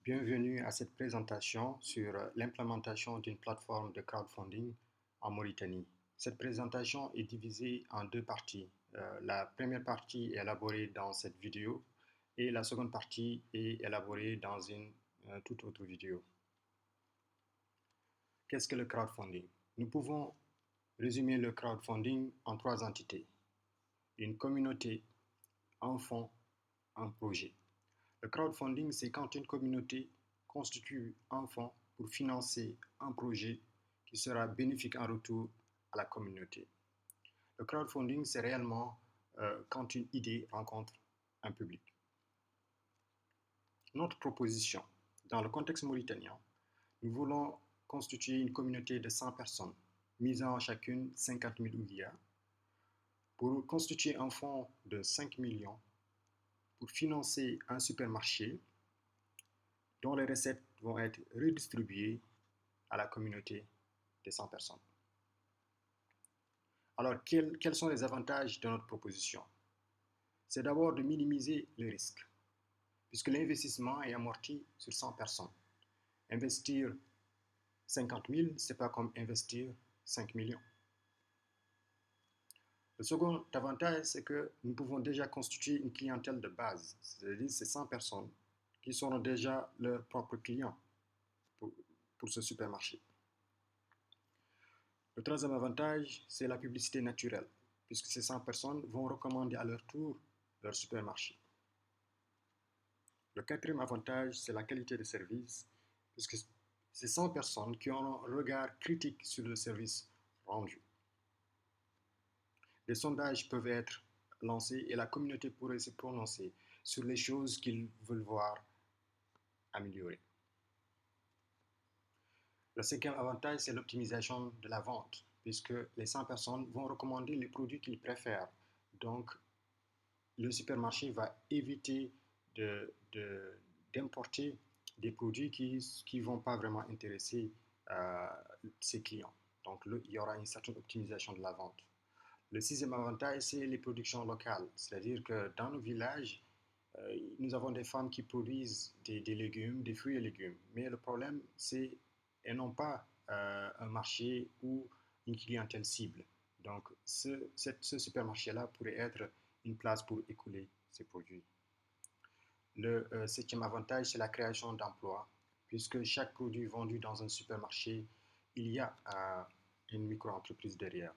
Bienvenue à cette présentation sur l'implémentation d'une plateforme de crowdfunding en Mauritanie. Cette présentation est divisée en deux parties. La première partie est élaborée dans cette vidéo et la seconde partie est élaborée dans une toute autre vidéo. Qu'est-ce que le crowdfunding? Nous pouvons résumer le crowdfunding en trois entités. Une communauté, un fonds, un projet. Le crowdfunding, c'est quand une communauté constitue un fonds pour financer un projet qui sera bénéfique en retour à la communauté. Le crowdfunding, c'est réellement quand une idée rencontre un public. Notre proposition, dans le contexte mauritanien, nous voulons constituer une communauté de 100 personnes, misant chacune 50 000 ouïas, pour constituer un fonds de 5 millions pour financer un supermarché dont les recettes vont être redistribuées à la communauté des 100 personnes. Alors, quels sont les avantages de notre proposition? C'est d'abord de minimiser les risques, puisque l'investissement est amorti sur 100 personnes. Investir 50 000, ce n'est pas comme investir 5 millions. Le second avantage, c'est que nous pouvons déjà constituer une clientèle de base, c'est-à-dire ces 100 personnes qui seront déjà leurs propres clients pour ce supermarché. Le troisième avantage, c'est la publicité naturelle, puisque ces 100 personnes vont recommander à leur tour leur supermarché. Le quatrième avantage, c'est la qualité de service, puisque c'est 100 personnes qui ont un regard critique sur le service rendu. Des sondages peuvent être lancés et la communauté pourrait se prononcer sur les choses qu'ils veulent voir améliorer. Le cinquième avantage, c'est l'optimisation de la vente, puisque les 100 personnes vont recommander les produits qu'ils préfèrent. Donc, le supermarché va éviter d'importer des produits qui ne vont pas vraiment intéresser ses clients. Donc, il y aura une certaine optimisation de la vente. Le sixième avantage, c'est les productions locales. C'est-à-dire que dans nos villages, nous avons des femmes qui produisent des légumes, des fruits et légumes. Mais le problème, c'est qu'elles n'ont pas un marché ou une clientèle cible. Donc, ce supermarché-là pourrait être une place pour écouler ces produits. Le septième avantage, c'est la création d'emplois, puisque chaque produit vendu dans un supermarché, il y a une micro-entreprise derrière.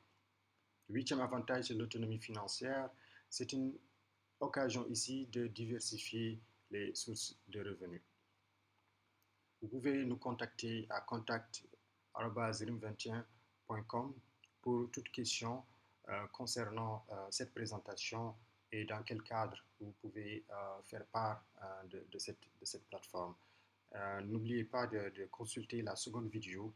Le huitième avantage, c'est l'autonomie financière. C'est une occasion ici de diversifier les sources de revenus. Vous pouvez nous contacter à contact@rim21.com pour toute question concernant cette présentation et dans quel cadre vous pouvez faire part de cette plateforme. N'oubliez pas de consulter la seconde vidéo